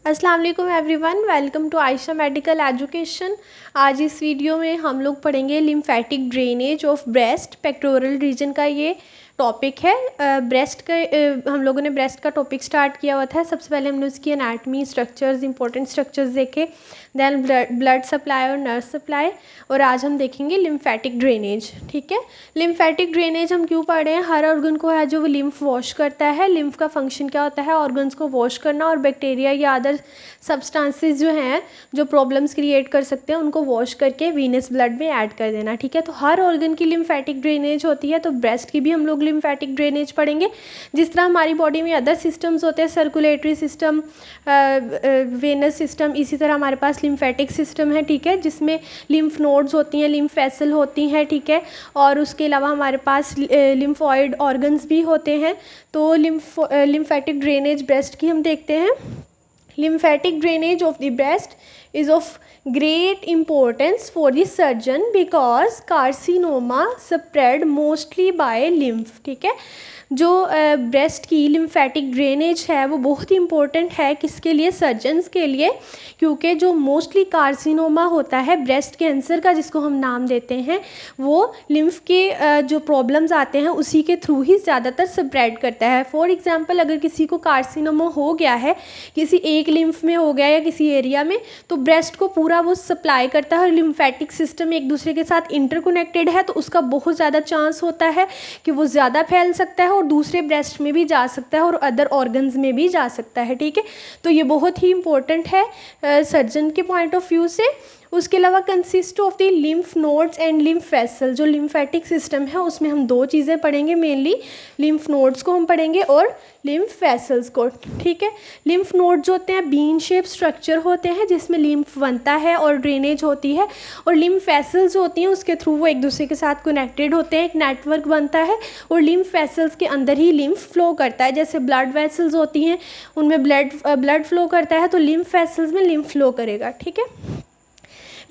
अस्सलाम वालेकुम everyone, welcome to Ayesha medical education. आज इस वीडियो में हम लोग पढ़ेंगे lymphatic drainage of breast pectoral region का ये टॉपिक है। ब्रेस्ट का हम लोगों ने ब्रेस्ट का टॉपिक स्टार्ट किया हुआ था। सबसे पहले हमने उसकी एनाटमी, स्ट्रक्चर्स, इंपॉर्टेंट स्ट्रक्चर्स देखे, देन ब्लड सप्लाई और नर्व सप्लाई, और आज हम देखेंगे लिम्फेटिक ड्रेनेज। ठीक है, लिम्फेटिक ड्रेनेज हम क्यों पढ़ रहे हैं? हर ऑर्गन को है जो वो लिम्फ वॉश करता है। लिम्फ का फंक्शन क्या होता है? ऑर्गन्स को वॉश करना और बैक्टीरिया या अदर सब्सटेंसेस जो हैं जो प्रॉब्लम्स क्रिएट कर सकते हैं उनको वॉश करके वीनस ब्लड में ऐड कर देना। ठीक है, तो हर ऑर्गन की लिम्फेटिक ड्रेनेज होती है, तो ब्रेस्ट की भी हम लोग लिम्फेटिक ड्रेनेज पढ़ेंगे। जिस तरह हमारी बॉडी में अदर सिस्टम्स होते हैं, सर्कुलेटरी सिस्टम, वेनस सिस्टम, इसी तरह हमारे पास लिम्फेटिक सिस्टम है। ठीक है, जिसमें लिम्फ नोड्स होती हैं, लिम्फ वेसल होती हैं। ठीक है, और उसके अलावा हमारे पास लिम्फॉइड ऑर्गन्स भी होते हैं। तो लिम्फेटिक ड्रेनेज ब्रेस्ट की हम देखते हैं। Lymphatic drainage of the breast is of great importance for the surgeon because carcinoma spread mostly by lymph। ठीक है, जो ब्रेस्ट की लिम्फेटिक ड्रेनेज है वो बहुत ही इम्पोर्टेंट है। किसके लिए? सर्जन्स के लिए, क्योंकि जो मोस्टली कार्सिनोमा होता है, ब्रेस्ट कैंसर का जिसको हम नाम देते हैं, वो लिम्फ के जो प्रॉब्लम्स आते हैं उसी के थ्रू ही ज़्यादातर स्प्रेड करता है। फॉर एग्जांपल, अगर किसी को कार्सिनोमा हो गया है, किसी एक लिम्फ में हो गया या किसी एरिया में, तो ब्रेस्ट को पूरा वो सप्लाई करता है और लिम्फेटिक सिस्टम एक दूसरे के साथ इंटरकनेक्टेड है, तो उसका बहुत ज़्यादा चांस होता है कि वो ज़्यादा फैल सकता है और दूसरे ब्रेस्ट में भी जा सकता है और अदर ऑर्गन्स में भी जा सकता है। ठीक है, तो ये बहुत ही इंपॉर्टेंट है सर्जन के पॉइंट ऑफ व्यू से। उसके अलावा consist of the lymph nodes and lymph vessel. जो लिम्फेटिक सिस्टम है उसमें हम दो चीज़ें पढ़ेंगे मेनली, लिम्फ नोड्स को हम पढ़ेंगे और लिम्फ वेसल्स को। ठीक है, लिम्फ नोड्स होते हैं बीन शेप स्ट्रक्चर होते हैं जिसमें लिम्फ बनता है और ड्रेनेज होती है, और लिम्फ वेसल्स होती हैं उसके थ्रू वो एक दूसरे के साथ कनेक्टेड होते हैं, एक नेटवर्क बनता है, और लिम्फ वेसल्स के अंदर ही लिम्फ फ्लो करता है। जैसे ब्लड वेसल्स होती हैं उनमें ब्लड फ्लो करता है, तो लिम्फ वेसल्स में लिम्फ फ्लो करेगा। ठीक है,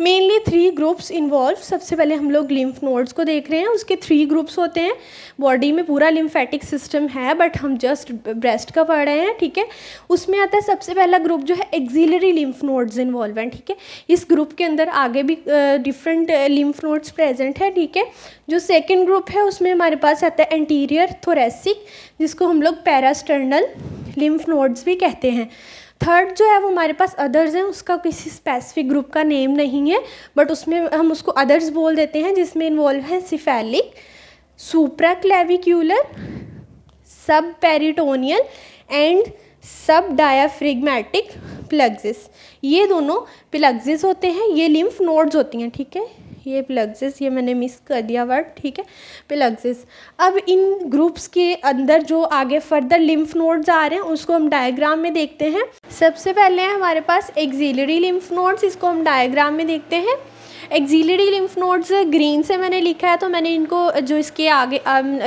मेनली 3 ग्रुप्स इन्वॉल्व। सबसे पहले हम लोग लिम्फ नोड्स को देख रहे हैं। उसके 3 ग्रुप्स होते हैं। बॉडी में पूरा लिम्फेटिक सिस्टम है बट हम जस्ट ब्रेस्ट का पढ़ रहे हैं। ठीक है, उसमें आता है सबसे पहला ग्रुप जो है एक्सिलरी लिम्फ नोड्स इन्वॉल्व हैं। ठीक है, इस ग्रुप के अंदर आगे भी डिफरेंट लिम्फ नोड्स प्रेजेंट है। ठीक है, जो सेकेंड ग्रुप है उसमें हमारे पास आता है एंटीरियर थोरेसिक, जिसको हम लोग पैरास्टर्नल लिम्फ नोड्स भी कहते हैं। थर्ड जो है वो हमारे पास अदर्स हैं, उसका किसी स्पेसिफिक ग्रुप का नेम नहीं है बट उसमें हम उसको अदर्स बोल देते हैं, जिसमें इन्वॉल्व है सिफेलिक, सुप्राक्लेविक्यूलर, सब पेरिटोनियल एंड सब डायाफ्रिग्मेटिक प्लग्सिस। ये दोनों प्लग्सिस होते हैं, ये लिम्फ नोड्स होती हैं। ठीक है, ये प्लग्सिस, ये मैंने मिस कर दिया वर्ड। ठीक है, प्लग्सिस। अब इन ग्रुप्स के अंदर जो आगे फर्दर लिम्फ नोड्स आ रहे हैं उसको हम डायग्राम में देखते हैं। सबसे पहले है हमारे पास एक्सिलरी लिम्फ नोड्स, इसको हम डायग्राम में देखते हैं। एक्सिलरी लिम्फ नोड्स ग्रीन से मैंने लिखा है, तो मैंने इनको जो इसके आगे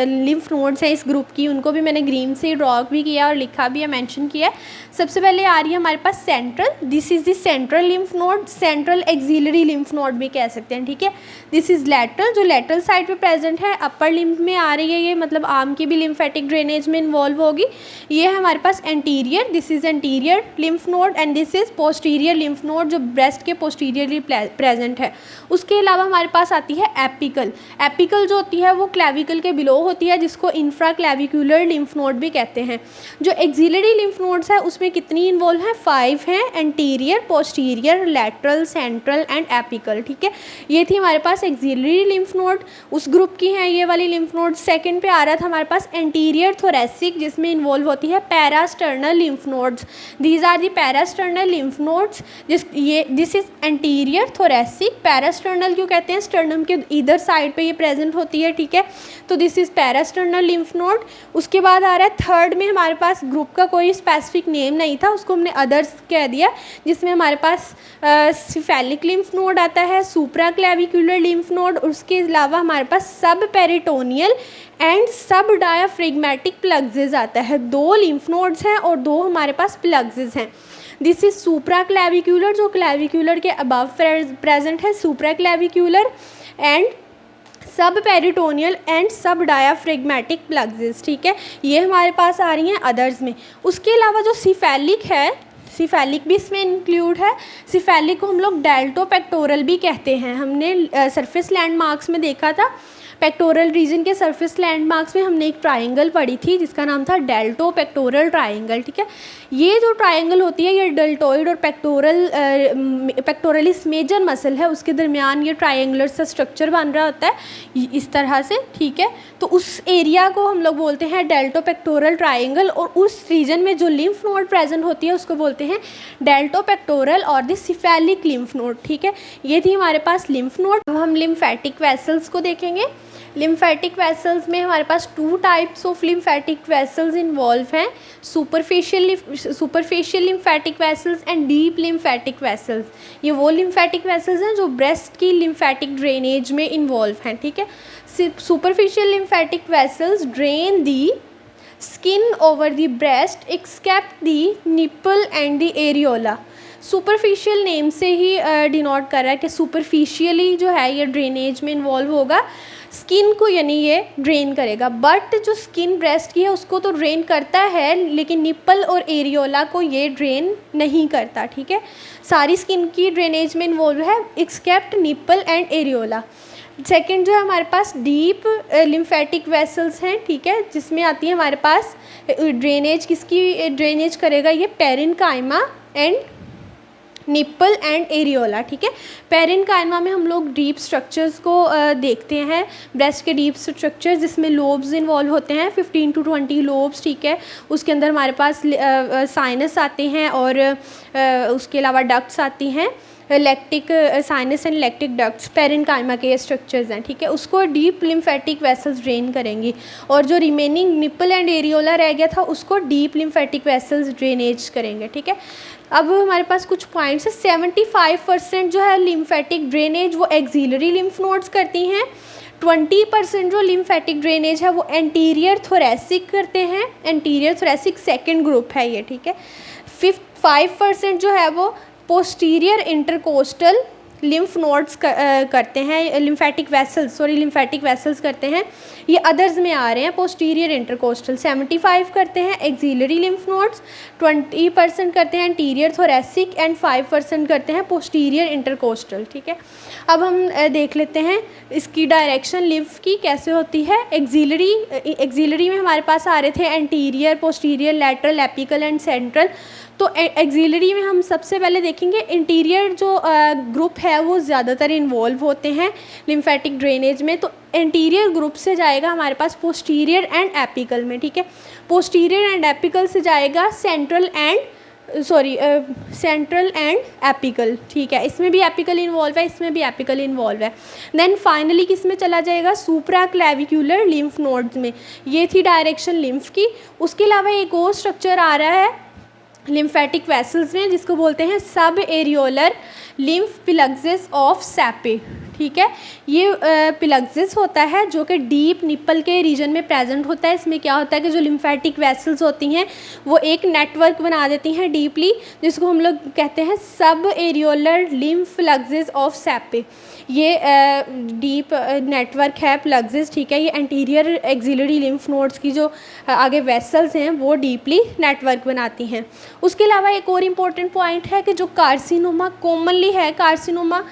लिम्फ नोड्स हैं इस ग्रुप की, उनको भी मैंने ग्रीन से ड्रॉ भी किया और लिखा भी है, मेंशन किया है। सबसे पहले आ रही है हमारे पास central, this is the central lymph node, central axillary lymph node भी कह सकते हैं। ठीक है, दिस इज़ लेटरल, जो लेटरल साइड पे प्रेजेंट है, अपर लिम्फ में आ रही है, ये मतलब आर्म की भी लिम्फेटिक ड्रेनेज में इन्वॉल्व होगी। ये है हमारे पास anterior, this is anterior lymph node, and this is posterior lymph node जो ब्रेस्ट के पोस्टीरियरली प्रेजेंट है। उसके अलावा हमारे पास आती है एपिकल। एपिकल जो होती है वो क्लेविकल के बिलो होती है, जिसको इंफ्रा क्लेविकुलर लिम्फ नोड भी कहते हैं। जो एक्सिलरी लिम्फ नोड्स है उसमें कितनी इन्वॉल्व है? 5 हैं, anterior, posterior, lateral, central and apical. ठीक है, ये थी हमारे पास एक्सिलरी लिम्फ नोड, उस ग्रुप की हैं ये वाली लिम्फ नोड। सेकंड पे आ रहा था हमारे पास एंटीरियर थोरेसिक, जिसमें इन्वॉल्व होती है parasternal lymph nodes. These are the parasternal lymph nodes. This is anterior thoracic. Parasternal क्यों कहते हैं? स्टर्नम के इधर साइड पे ये प्रेजेंट होती है। ठीक है, तो this is parasternal lymph node. उसके बाद आ रहा है थर्ड में हमारे पास ग्रुप का कोई स्पेसिफिक नेम नहीं था, उसको हमने अदर्स कह दिया, जिसमें हमारे पास सिफेलिक लिम्फ नोड आता है, सुप्रा क्लेविकुलर लिम्फ नोड, उसके अलावा हमारे पास सब पेरिटोनियल एंड सब डायाफ्रिग्मेटिक प्लग्सिस आता है। 2 लिम्फ नोड्स हैं और 2 हमारे पास प्लग्सिस हैं। दिस इज सुप्रा क्लेविकुलर, जो क्लेविकुलर के अबव प्रेजेंट है, सुप्रा क्लेविकुलर, एंड सब पेरिटोनियल एंड सब डायाफ्रिग्मेटिक प्लग्सिस। ठीक है, ये हमारे पास आ रही हैं अदर्स में। उसके अलावा जो सिफेलिक है, सिफेलिक भी इसमें इंक्लूड है। सिफेलिक को हम लोग डेल्टो पेक्टोरल भी कहते हैं। हमने सरफेस लैंडमार्क्स में देखा था, पेक्टोरल रीजन के सरफेस लैंडमार्क्स में हमने एक ट्राइंगल पढ़ी थी जिसका नाम था डेल्टो पेक्टोरल ट्राइंगल, ठीक है। ये जो ट्राइंगल होती है ये डेल्टोइड और पेक्टोरलिस मेजर मसल है, उसके दरमियान ये ट्राइंगुलर सा स्ट्रक्चर बन रहा होता है इस तरह से, ठीक है। तो उस एरिया को हम लोग बोलते हैं डेल्टो पेक्टोरल ट्राइंगल, और उस रीजन में जो लिम्फ नोड प्रेजेंट होती है उसको बोलते हैं डेल्टो पेक्टोरल और द सिफेलिक लिम्फ नोड, ठीक है। ये थी हमारे पास लिम्फ नोड। अब हम लिम्फेटिक वेसल्स को देखेंगे। लिम्फेटिक वेसल्स में हमारे पास 2 types of lymphatic vessels involve हैं, superficial lymphatic vessels and deep lymphatic vessels. ये वो लिम्फेटिक वेसल्स हैं जो ब्रेस्ट की लिम्फेटिक ड्रेनेज में इन्वॉल्व हैं, ठीक है। Superficial lymphatic vessels drain the skin over the breast except the nipple and the areola. Superficial name से ही डिनोट कर रहा है कि सुपरफिशियली जो है ये ड्रेनेज में इन्वॉल्व होगा, स्किन को यानी ये ड्रेन करेगा, बट जो स्किन ब्रेस्ट की है उसको तो ड्रेन करता है लेकिन निपल और एरियोला को ये ड्रेन नहीं करता, ठीक है। सारी स्किन की ड्रेनेज में इन्वॉल्व है except nipple and areola. Second जो है हमारे पास डीप लिम्फेटिक वेसल्स हैं, ठीक है, जिसमें आती है हमारे पास ड्रेनेज, किसकी ड्रेनेज करेगा ये parenchyma and nipple and areola, ठीक है। पेरेन्काइमा में हम लोग डीप स्ट्रक्चर्स को देखते हैं, ब्रेस्ट के डीप स्ट्रक्चर्स जिसमें लोब्स इन्वॉल्व होते हैं 15 to 20 लोब्स, ठीक है। उसके अंदर हमारे पास साइनस आते हैं और उसके अलावा डक्ट्स आती हैं, lactic sinus and lactic ducts parenchyma के ये स्ट्रक्चर्स हैं, ठीक है। उसको डीप लिम्फेटिक वेसल्स ड्रेन करेंगी, और जो रिमेनिंग निपल एंड एरियोला रह गया था उसको डीप लिम्फेटिक वेसल्स ड्रेनेज करेंगे, ठीक है। अब हमारे पास कुछ पॉइंट्स है। 75% जो है लिम्फेटिक ड्रेनेज वो एक्सिलरी लिम्फ नोड्स करती हैं। 20% जो लिम्फेटिक ड्रेनेज है वो एंटीरियर थोरेसिक करते हैं, एंटीरियर थोरेसिक सेकेंड ग्रुप है ये, ठीक है। 5% जो है वो पोस्टीरियर इंटरकोस्टल लिम्फ नोड्स करते हैं, लिम्फेटिक वेसल्स करते हैं, ये अदर्स में आ रहे हैं। पोस्टीरियर इंटरकोस्टल 75 करते हैं एक्सिलरी लिम्फ नोड्स, 20% करते हैं एंटीरियर थोरेसिक एंड 5% करते हैं पोस्टीरियर इंटरकोस्टल, ठीक है। अब हम देख लेते हैं इसकी डायरेक्शन लिम्फ की कैसे होती है। एक्सिलरी में हमारे पास आ रहे थे anterior, posterior, lateral, apical and central. तो एक्सिलरी में हम सबसे पहले देखेंगे इंटीरियर जो ग्रुप है वो ज़्यादातर इन्वॉल्व होते हैं लिम्फेटिक ड्रेनेज में। तो इंटीरियर ग्रुप से जाएगा हमारे पास पोस्टीरियर एंड एपिकल में, ठीक है। पोस्टीरियर एंड एपिकल से जाएगा सेंट्रल एंड एपिकल, ठीक है। इसमें भी एपिकल इन्वॉल्व है, इसमें भी एपिकल इन्वॉल्व है। देन फाइनली किस में चला जाएगा, सुप्रा क्लेविकुलर लिम्फ नोड्स में। ये थी डायरेक्शन लिम्फ की। उसके अलावा एक और स्ट्रक्चर आ रहा है लिम्फेटिक वेसल्स में जिसको बोलते हैं सब एरियोलर लिम्फ प्लग्जेस ऑफ सैपे, ठीक है। ये प्लग्जेस होता है जो कि डीप निपल के रीजन में प्रेजेंट होता है। इसमें क्या होता है कि जो लिम्फेटिक वेसल्स होती हैं वो एक नेटवर्क बना देती हैं डीपली, जिसको हम लोग कहते हैं सब एरियोलर लिम्फ प्लग्जेस ऑफ सैपे। ये डीप नेटवर्क है प्लग्जेस, ठीक है। ये एंटीरियर एक्सिलरी लिम्फ नोड्स की जो आगे वेसल्स हैं वो डीपली नेटवर्क बनाती हैं। उसके अलावा एक और इम्पॉर्टेंट पॉइंट है कि जो कार्सिनोमा कॉमनली है, carcinoma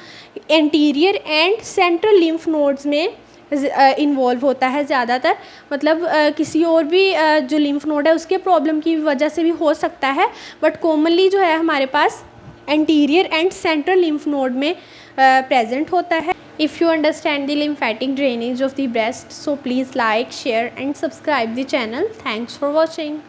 anterior and central lymph nodes में इन्वॉल्व होता है ज़्यादातर, मतलब किसी और भी जो लिम्फ नोड है उसके प्रॉब्लम की वजह से भी हो सकता है, बट कॉमनली जो है हमारे पास anterior and central lymph node में प्रेजेंट होता है। If you understand the lymphatic drainage of the breast, so please like, share and subscribe the channel. Thanks for watching.